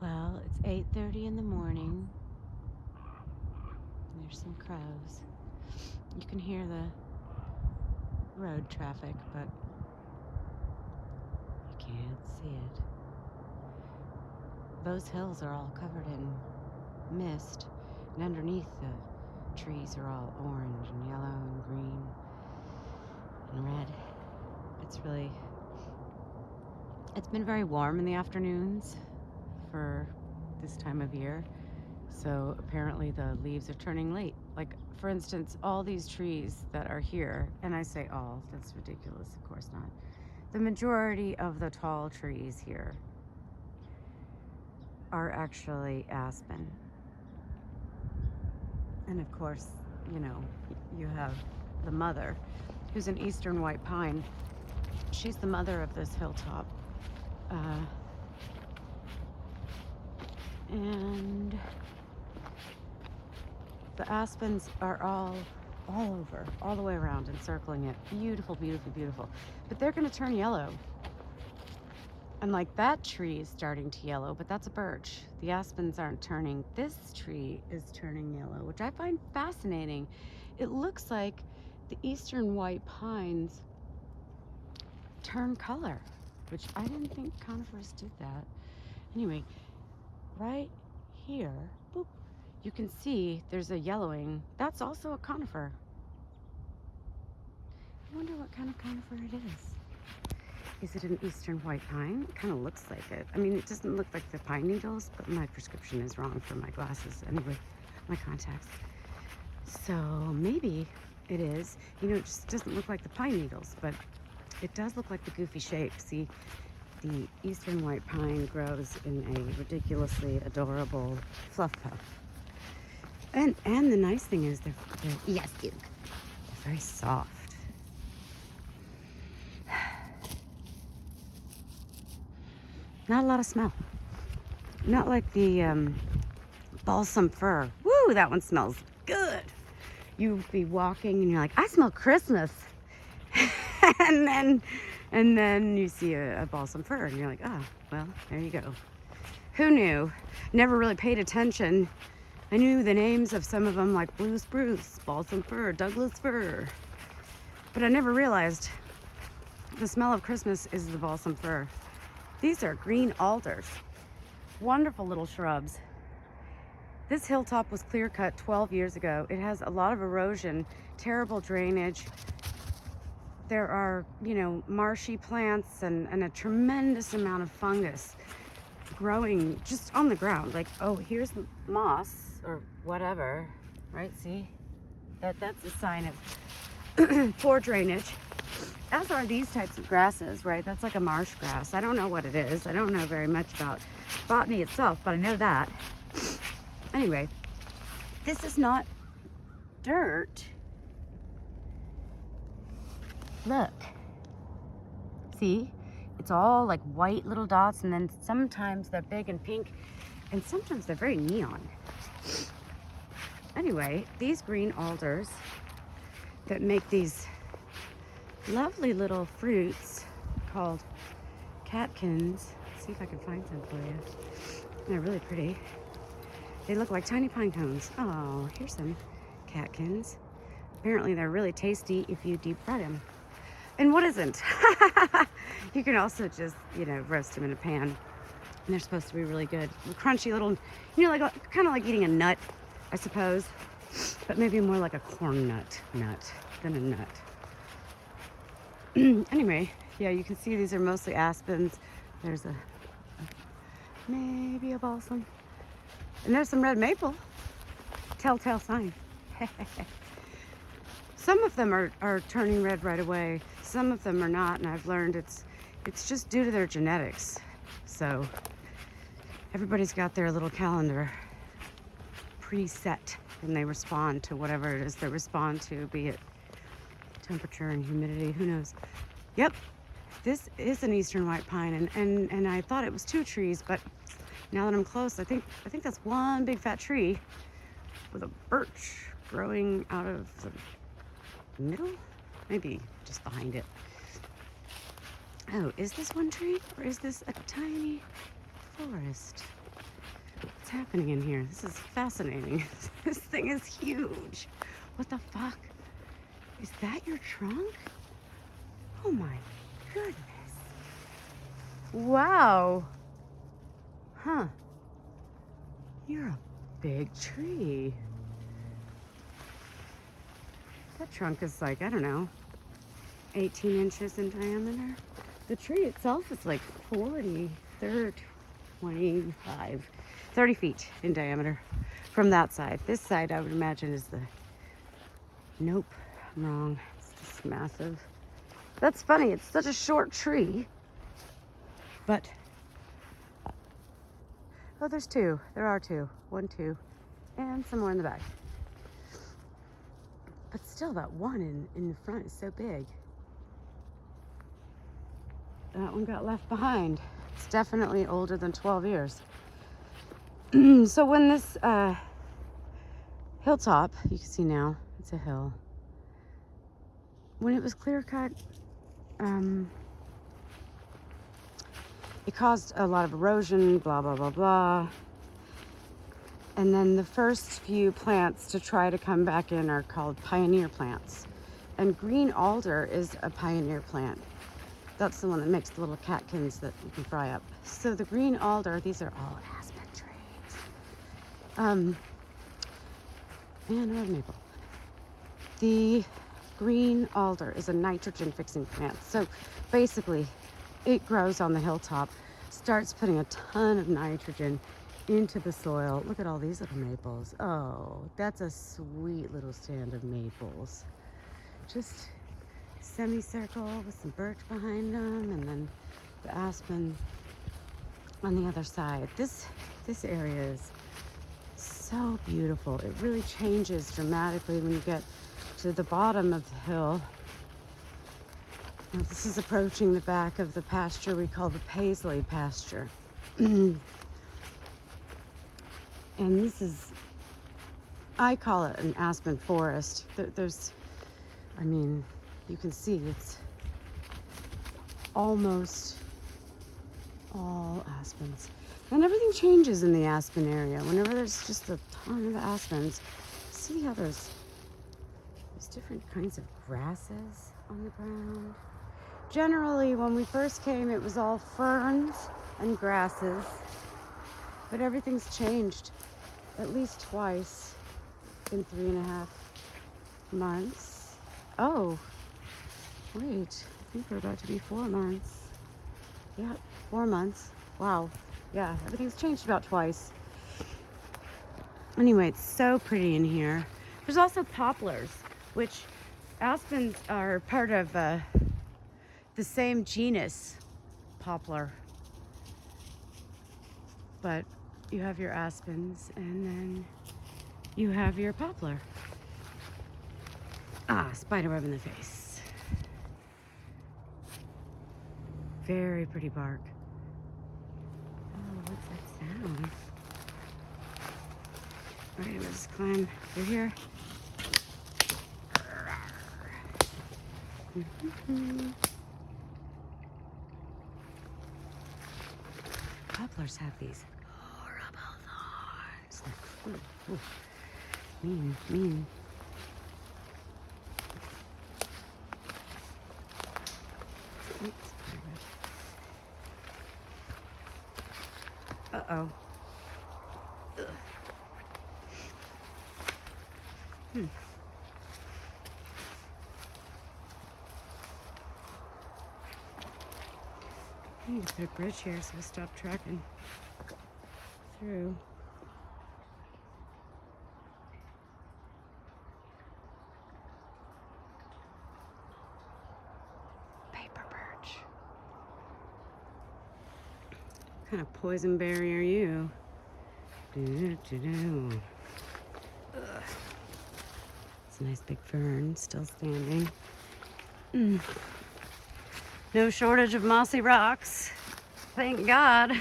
Well, it's 8:30 in the morning. There's some crows. You can hear the road traffic, but you can't see it. Those hills are all covered in mist, and underneath the trees are all orange and yellow and green and red. It's been very warm in the afternoons for this time of year. So apparently the leaves are turning late. Like, for instance, all these trees that are here, and I say all, that's ridiculous, of course not. The majority of the tall trees here are actually aspen. And of course, you have the mother, who's an eastern white pine. She's the mother of this hilltop. And the aspens are all over, all the way around, encircling it. Beautiful, beautiful, beautiful. But they're going to turn yellow. And like that tree is starting to yellow, but that's a birch. The aspens aren't turning. This tree is turning yellow, which I find fascinating. It looks like the eastern white pines turn color, which I didn't think conifers did that. Anyway, right here, boop, you can see there's a yellowing. That's also a conifer. I wonder what kind of conifer it is. Is it an eastern white pine? It kind of looks like it. I mean, it doesn't look like the pine needles, but my prescription is wrong for my glasses. Anyway, my contacts. So maybe it is. It just doesn't look like the pine needles, but it does look like the goofy shape. See, the eastern white pine grows in a ridiculously adorable fluff puff. And the nice thing is they're yes, Duke. They're very soft. Not a lot of smell. Not like the balsam fir. Woo, that one smells good. You'd be walking and you're like, I smell Christmas. and then you see a balsam fir and you're like, oh, well, there you go. Who knew? Never really paid attention. I knew the names of some of them, like blue spruce, balsam fir, Douglas fir. But I never realized the smell of Christmas is the balsam fir. These are green alders. Wonderful little shrubs. This hilltop was clear cut 12 years ago. It has a lot of erosion, terrible drainage. There are, marshy plants and a tremendous amount of fungus growing just on the ground. Like, oh, here's moss or whatever, right? See? That's a sign of poor drainage. As are these types of grasses, right? That's like a marsh grass. I don't know what it is. I don't know very much about botany itself, but I know that. Anyway, this is not dirt. Look. See? It's all like white little dots, and then sometimes they're big and pink, and sometimes they're very neon. Anyway, these green alders that make these lovely little fruits called catkins. Let's see if I can find some for you. They're really pretty. They look like tiny pine cones. Oh, here's some catkins. Apparently they're really tasty if you deep fry them. And what isn't? You can also just, roast them in a pan. And they're supposed to be really good. Crunchy little, like kind of like eating a nut, I suppose. But maybe more like a corn nut than a nut. Anyway, yeah, you can see these are mostly aspens. There's maybe a balsam. And there's some red maple. Telltale sign. Some of them are turning red right away. Some of them are not, and I've learned it's just due to their genetics. So everybody's got their little calendar preset when they respond to whatever it is they respond to, be it temperature and humidity, who knows. Yep, this is an eastern white pine, and I thought it was two trees, but now that I'm close, I think that's one big fat tree with a birch growing out of the middle, maybe just behind it. Oh, is this one tree or is this a tiny forest? What's happening in here? This is fascinating. This thing is huge. What the fuck? Is that your trunk? Oh my goodness. Wow. Huh. You're a big tree. That trunk is like, I don't know, 18 inches in diameter. The tree itself is like 40, 25, 30 feet in diameter from that side. This side, I would imagine, is the... Nope, I'm wrong. It's just massive. That's funny. It's such a short tree. But... Oh, there's two. There are two. 1, 2. And some more in the back. But still, that one in the front is so big. That one got left behind. It's definitely older than 12 years. So when this hilltop, you can see now, it's a hill. When it was clear cut, it caused a lot of erosion, blah, blah, blah, blah. And then the first few plants to try to come back in are called pioneer plants. And green alder is a pioneer plant. That's the one that makes the little catkins that you can fry up. So the green alder, these are all aspen trees. And red maple. The green alder is a nitrogen fixing plant. So basically, it grows on the hilltop, starts putting a ton of nitrogen into the soil. Look at all these little maples. Oh, that's a sweet little stand of maples. Just semicircle with some birch behind them, and then the aspen on the other side. This area is so beautiful. It really changes dramatically when you get to the bottom of the hill. Now, this is approaching the back of the pasture we call the Paisley pasture. And this is, I call it an aspen forest. There's, I mean, you can see it's almost all aspens. And everything changes in the aspen area. Whenever there's just a ton of aspens, see how there's different kinds of grasses on the ground. Generally, when we first came, it was all ferns and grasses. But everything's changed at least twice in 3.5 months. Oh, wait, I think we're about to be 4 months. Yeah, 4 months. Wow. Yeah, everything's changed about twice. Anyway, it's so pretty in here. There's also poplars, which aspens are part of the same genus, poplar. But you have your aspens, and then you have your poplar. Ah, spiderweb in the face. Very pretty bark. Oh, what's that sound? All right, let's climb through here. Poplars have these horrible thorns. Ooh, ooh. Mean. Oops. Uh-oh. I need to put a bridge here so I stop tracking through. Paper birch. What kind of poison berry are you? Ugh. It's a nice big fern still standing. No shortage of mossy rocks. Thank God.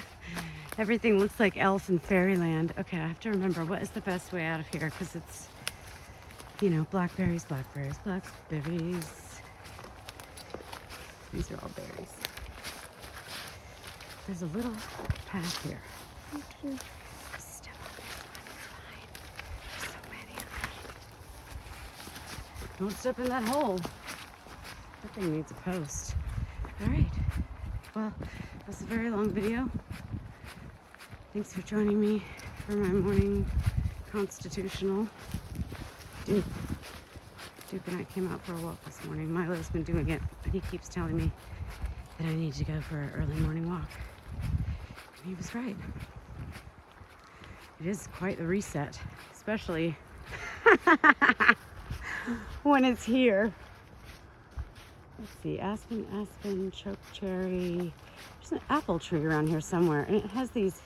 Everything looks like elf in fairyland. Okay, I have to remember what is the best way out of here, because it's, you know, blackberries. These are all berries. There's a little path here. Don't step in that hole. That thing needs a post. All right. Well, that's a very long video. Thanks for joining me for my morning constitutional. Duke and I came out for a walk this morning. Milo's been doing it, and he keeps telling me that I need to go for an early morning walk. And he was right. It is quite the reset, especially when it's here. Let's see, aspen, choke cherry. There's an apple tree around here somewhere, and it has these,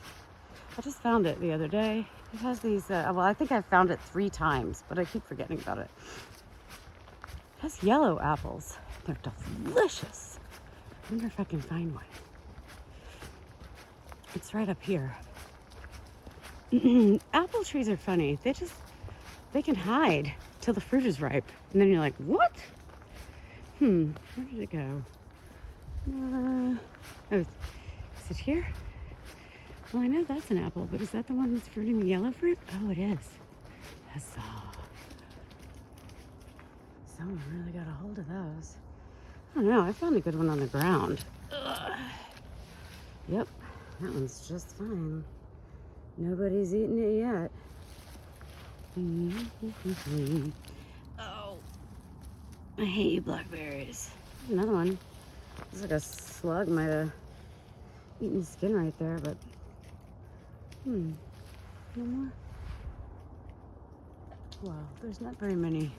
I just found it the other day. It has these, well, I think I've found it 3 times, but I keep forgetting about it. It has yellow apples. They're delicious. I wonder if I can find one. It's right up here. Apple trees are funny. They can hide till the fruit is ripe. And then you're like, what? Where did it go? Oh, is it here? Well, I know that's an apple, but is that the one that's fruiting the yellow fruit? Oh, it is. Huzzah. Someone really got a hold of those. I don't know. I found a good one on the ground. Ugh. Yep, that one's just fine. Nobody's eaten it yet. Oh, I hate blackberries. Another one. It's like a slug might have eaten the skin right there, but no more. Wow, there's not very many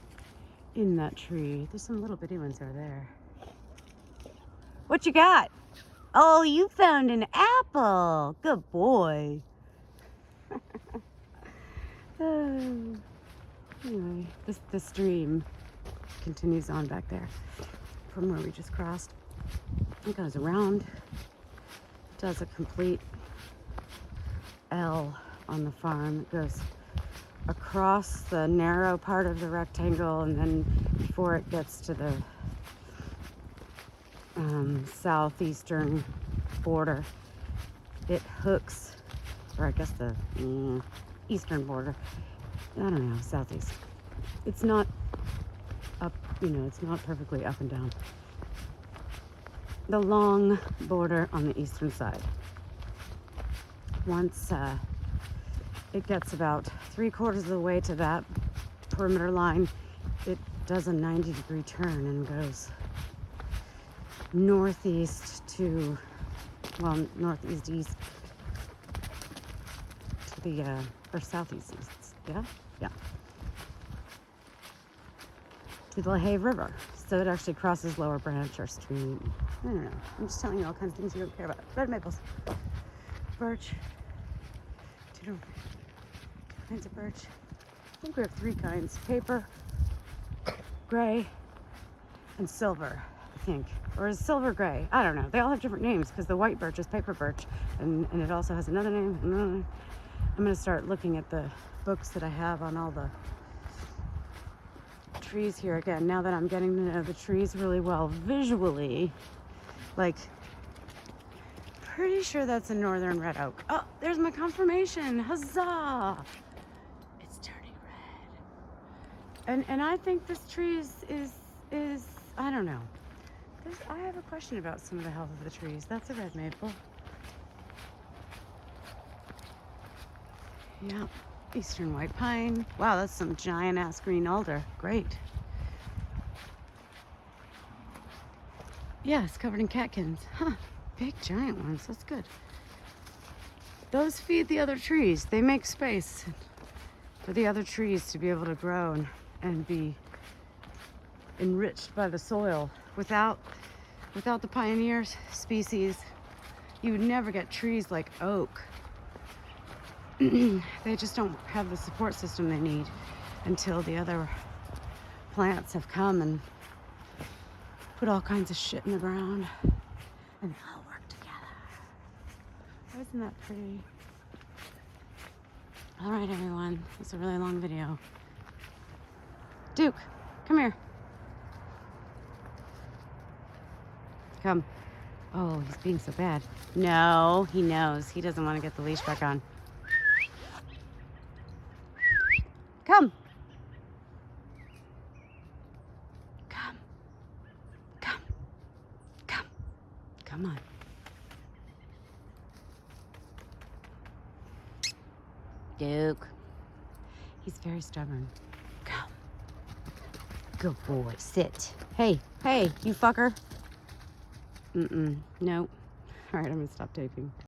in that tree. There's some little bitty ones over there. What you got? Oh, you found an apple. Good boy. Anyway, the stream continues on back there from where we just crossed. It goes around, does a complete L on the farm. It goes across the narrow part of the rectangle, and then before it gets to the southeastern border, it hooks, or I guess the eastern border. I don't know, southeast. It's not up, it's not perfectly up and down. The long border on the eastern side. Once it gets about 3/4 of the way to that perimeter line, it does a 90-degree turn and goes northeast to, well, northeast east to the, or southeast east, yeah, to the LaHaye River. So it actually crosses Lower Branch or Stream. I don't know. I'm just telling you all kinds of things you don't care about. Red maples, birch, two different kinds of birch. I think we have 3 kinds: paper, gray, and silver, I think. Or is silver gray? I don't know. They all have different names because the white birch is paper birch, and it also has another name. I'm going to start looking at the books that I have on all the trees here again, now that I'm getting to know the trees really well visually. Like, pretty sure that's a northern red oak. Oh, there's my confirmation. Huzzah! It's turning red. And I think this tree is I don't know. I have a question about some of the health of the trees. That's a red maple. Yep. Eastern white pine. Wow, that's some giant ass green alder. Great. Yeah, it's covered in catkins. Huh. Big giant ones. That's good. Those feed the other trees. They make space for the other trees to be able to grow and be enriched by the soil. Without the pioneer species, you would never get trees like oak. They just don't have the support system they need until the other plants have come and put all kinds of shit in the ground, and they all work together. Isn't that pretty? All right, everyone. It's a really long video. Duke, come here. Come. Oh, he's being so bad. No, he knows. He doesn't want to get the leash back on. Come. Come on. Duke. He's very stubborn. Come. Good boy. Sit. Hey, hey, you fucker. Nope. All right, I'm gonna stop taping.